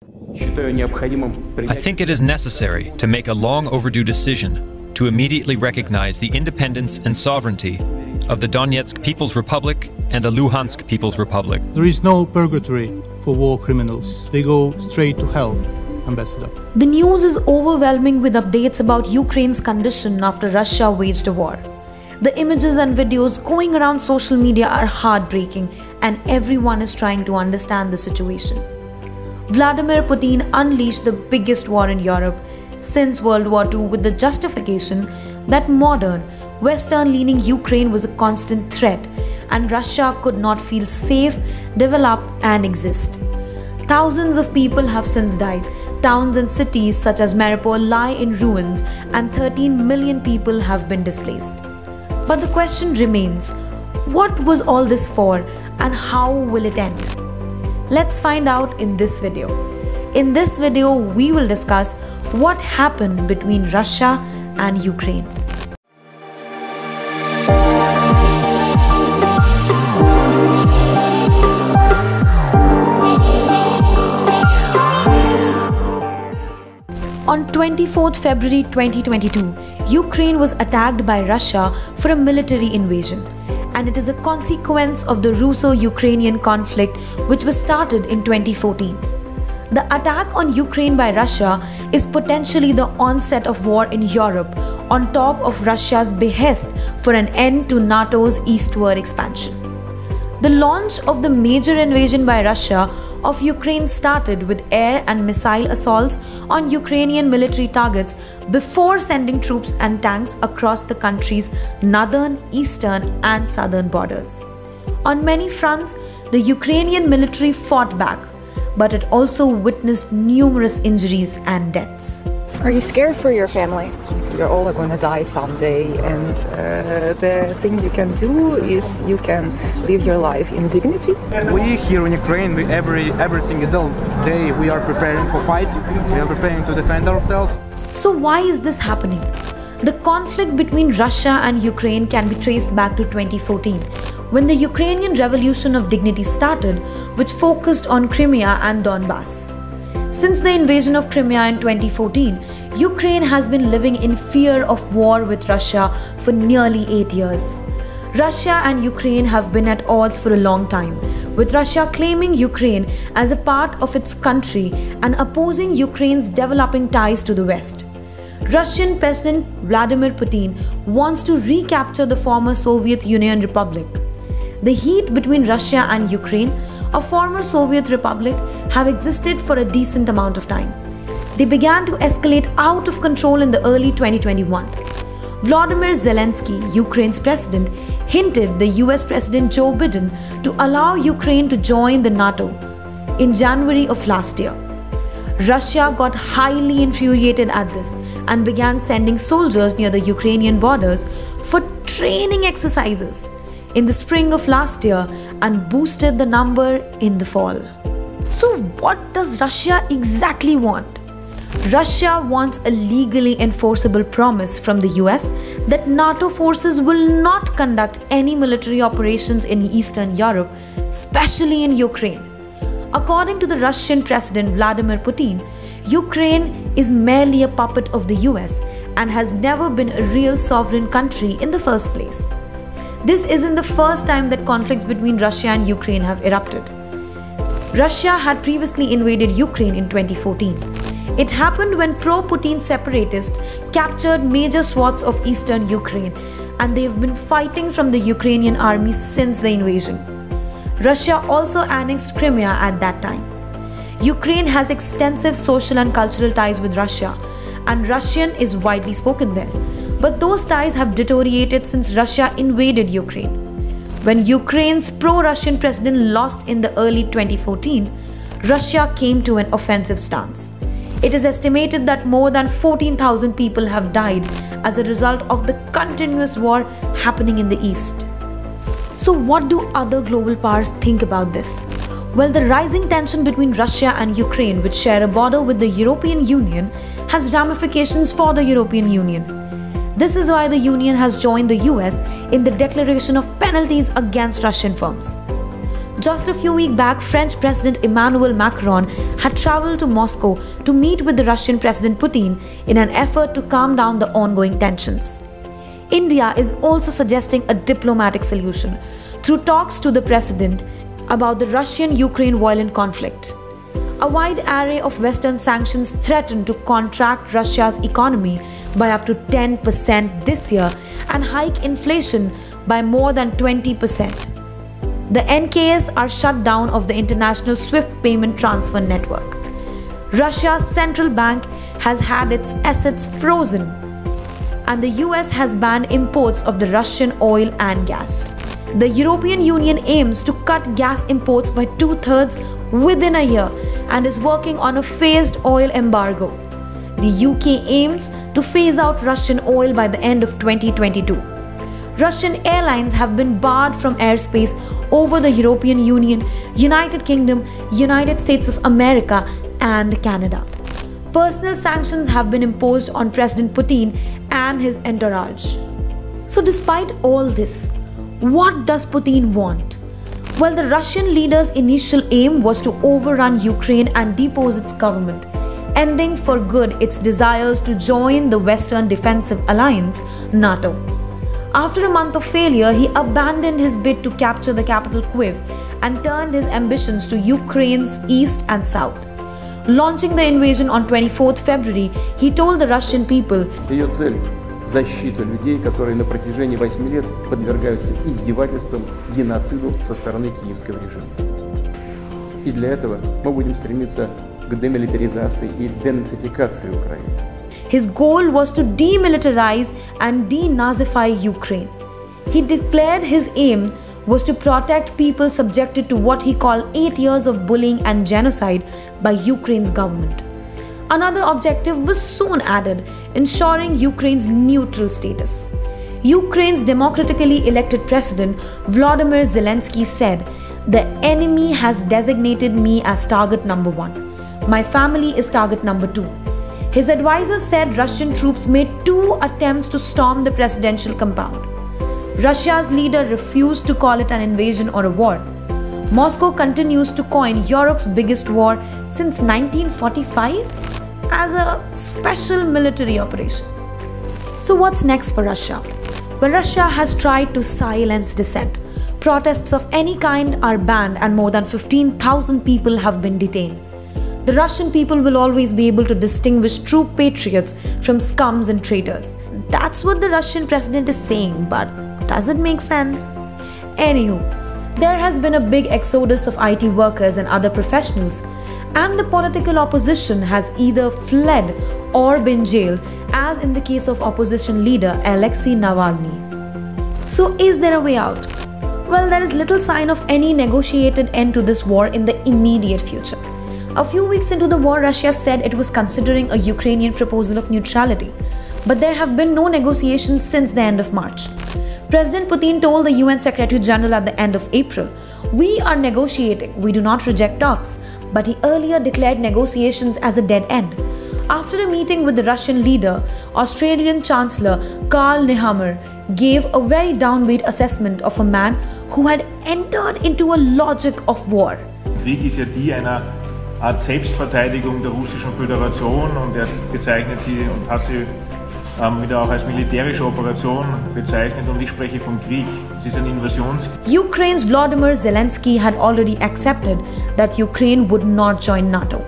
I think it is necessary to make a long overdue decision to immediately recognize the independence and sovereignty of the Donetsk People's Republic and the Luhansk People's Republic. There is no purgatory for war criminals. They go straight to hell, Ambassador. The news is overwhelming with updates about Ukraine's condition after Russia waged a war. The images and videos going around social media are heartbreaking, and everyone is trying to understand the situation. Vladimir Putin unleashed the biggest war in Europe since World War II with the justification that modern, Western-leaning Ukraine was a constant threat and Russia could not feel safe, develop and exist. Thousands of people have since died. Towns and cities such as Mariupol lie in ruins and 13 million people have been displaced. But the question remains, what was all this for and how will it end? Let's find out in this video. In this video, we will discuss what happened between Russia and Ukraine. On 24th February 2022, Ukraine was attacked by Russia for a military invasion, and it is a consequence of the Russo-Ukrainian conflict which was started in 2014. The attack on Ukraine by Russia is potentially the onset of war in Europe on top of Russia's behest for an end to NATO's eastward expansion. The launch of the major invasion by Russia of Ukraine started with air and missile assaults on Ukrainian military targets before sending troops and tanks across the country's northern, eastern and southern borders. On many fronts, the Ukrainian military fought back, but it also witnessed numerous injuries and deaths. Are you scared for your family? You're all going to die someday, and the thing you can do is you can live your life in dignity. We here in Ukraine, every single day we are preparing for fight, we are preparing to defend ourselves. So why is this happening? The conflict between Russia and Ukraine can be traced back to 2014, when the Ukrainian Revolution of Dignity started, which focused on Crimea and Donbass. Since the invasion of Crimea in 2014, Ukraine has been living in fear of war with Russia for nearly 8 years. Russia and Ukraine have been at odds for a long time, with Russia claiming Ukraine as a part of its country and opposing Ukraine's developing ties to the West. Russian President Vladimir Putin wants to recapture the former Soviet Union Republic. The heat between Russia and Ukraine, a former Soviet republic, have existed for a decent amount of time. They began to escalate out of control in the early 2021. Vladimir Zelensky, Ukraine's president, hinted the US President Joe Biden to allow Ukraine to join the NATO in January of last year. Russia got highly infuriated at this and began sending soldiers near the Ukrainian borders for training exercises in the spring of last year and boosted the number in the fall. So what does Russia exactly want? Russia wants a legally enforceable promise from the US that NATO forces will not conduct any military operations in Eastern Europe, especially in Ukraine. According to the Russian President Vladimir Putin, Ukraine is merely a puppet of the US and has never been a real sovereign country in the first place. This isn't the first time that conflicts between Russia and Ukraine have erupted. Russia had previously invaded Ukraine in 2014. It happened when pro-Putin separatists captured major swaths of eastern Ukraine, and they've been fighting from the Ukrainian army since the invasion. Russia also annexed Crimea at that time. Ukraine has extensive social and cultural ties with Russia, and Russian is widely spoken there. But those ties have deteriorated since Russia invaded Ukraine. When Ukraine's pro-Russian president lost in the early 2014, Russia came to an offensive stance. It is estimated that more than 14,000 people have died as a result of the continuous war happening in the east. So what do other global powers think about this? Well, the rising tension between Russia and Ukraine, which share a border with the European Union, has ramifications for the European Union. This is why the Union has joined the US in the declaration of penalties against Russian firms. Just a few weeks back, French President Emmanuel Macron had traveled to Moscow to meet with the Russian President Putin in an effort to calm down the ongoing tensions. India is also suggesting a diplomatic solution through talks to the president about the Russian-Ukraine violent conflict. A wide array of Western sanctions threaten to contract Russia's economy by up to 10% this year and hike inflation by more than 20%. The NKS are shut down of the international SWIFT payment transfer network. Russia's central bank has had its assets frozen, and the US has banned imports of the Russian oil and gas. The European Union aims to cut gas imports by 2/3 within a year and is working on a phased oil embargo. The UK aims to phase out Russian oil by the end of 2022. Russian airlines have been barred from airspace over the European Union, United Kingdom, United States of America, and Canada. Personal sanctions have been imposed on President Putin and his entourage. So despite all this, what does Putin want? Well, the Russian leader's initial aim was to overrun Ukraine and depose its government, ending for good its desires to join the Western Defensive Alliance, NATO. After a month of failure, he abandoned his bid to capture the capital Kyiv and turned his ambitions to Ukraine's east and south. Launching the invasion on 24th February, he told the Russian people, Ее цель – защита людей, которые на протяжении 8 лет подвергаются издевательствам, геноциду со стороны киевского режима. И для этого мы будем стремиться к демилитаризации и денацификации Украины. His goal was to demilitarize and denazify Ukraine. He declared his aim was to protect people subjected to what he called 8 years of bullying and genocide by Ukraine's government. Another objective was soon added, ensuring Ukraine's neutral status. Ukraine's democratically elected president Vladimir Zelensky said, "The enemy has designated me as target number 1. My family is target number 2. His advisor said Russian troops made 2 attempts to storm the presidential compound. Russia's leader refused to call it an invasion or a war. Moscow continues to coin Europe's biggest war since 1945 as a special military operation. So what's next for Russia? Well, Russia has tried to silence dissent. Protests of any kind are banned and more than 15,000 people have been detained. The Russian people will always be able to distinguish true patriots from scums and traitors. That's what the Russian president is saying, but does it make sense? Anywho, there has been a big exodus of IT workers and other professionals, and the political opposition has either fled or been jailed, as in the case of opposition leader Alexei Navalny. So is there a way out? Well, there is little sign of any negotiated end to this war in the immediate future. A few weeks into the war, Russia said it was considering a Ukrainian proposal of neutrality, but there have been no negotiations since the end of March. President Putin told the UN Secretary General at the end of April, "We are negotiating, we do not reject talks," but he earlier declared negotiations as a dead end. After a meeting with the Russian leader, Australian Chancellor Karl Nehammer gave a very downbeat assessment of a man who had entered into a logic of war. Krieg ist ja die einer Art Selbstverteidigung der Russischen Föderation, und er bezeichnet sie und hat sie wieder auch als militärische Operation bezeichnet, und ich spreche vom Krieg. Es ist ein Invasionskrieg. Ukraine's Vladimir Zelensky had already accepted that Ukraine would not join NATO.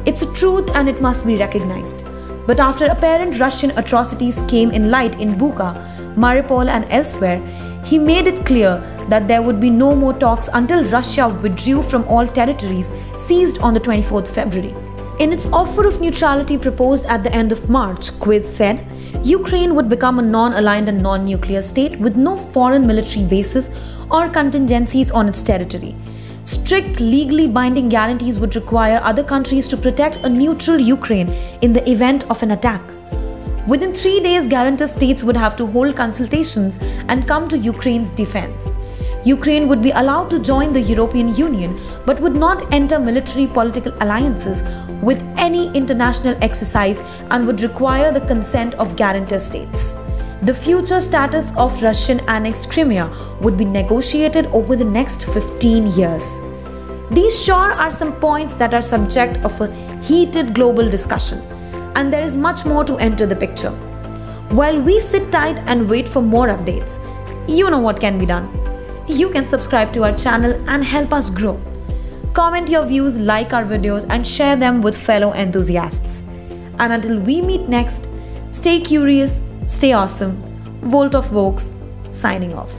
It's a truth and it must be recognized. But after apparent Russian atrocities came in light in Bucha, Mariupol and elsewhere, he made it clear that there would be no more talks until Russia withdrew from all territories seized on the 24th February. In its offer of neutrality proposed at the end of March, Kyiv said Ukraine would become a non-aligned and non-nuclear state with no foreign military bases or contingencies on its territory. Strict legally binding guarantees would require other countries to protect a neutral Ukraine in the event of an attack. Within 3 days, guarantor states would have to hold consultations and come to Ukraine's defense. Ukraine would be allowed to join the European Union but would not enter military political alliances with any international exercise and would require the consent of guarantor states. The future status of Russian-annexed Crimea would be negotiated over the next 15 years. These sure are some points that are subject of a heated global discussion, and there is much more to enter the picture. While we sit tight and wait for more updates, you know what can be done. You can subscribe to our channel and help us grow. Comment your views, like our videos, and share them with fellow enthusiasts. And until we meet next, stay curious, stay awesome. Volt of Vokes, signing off.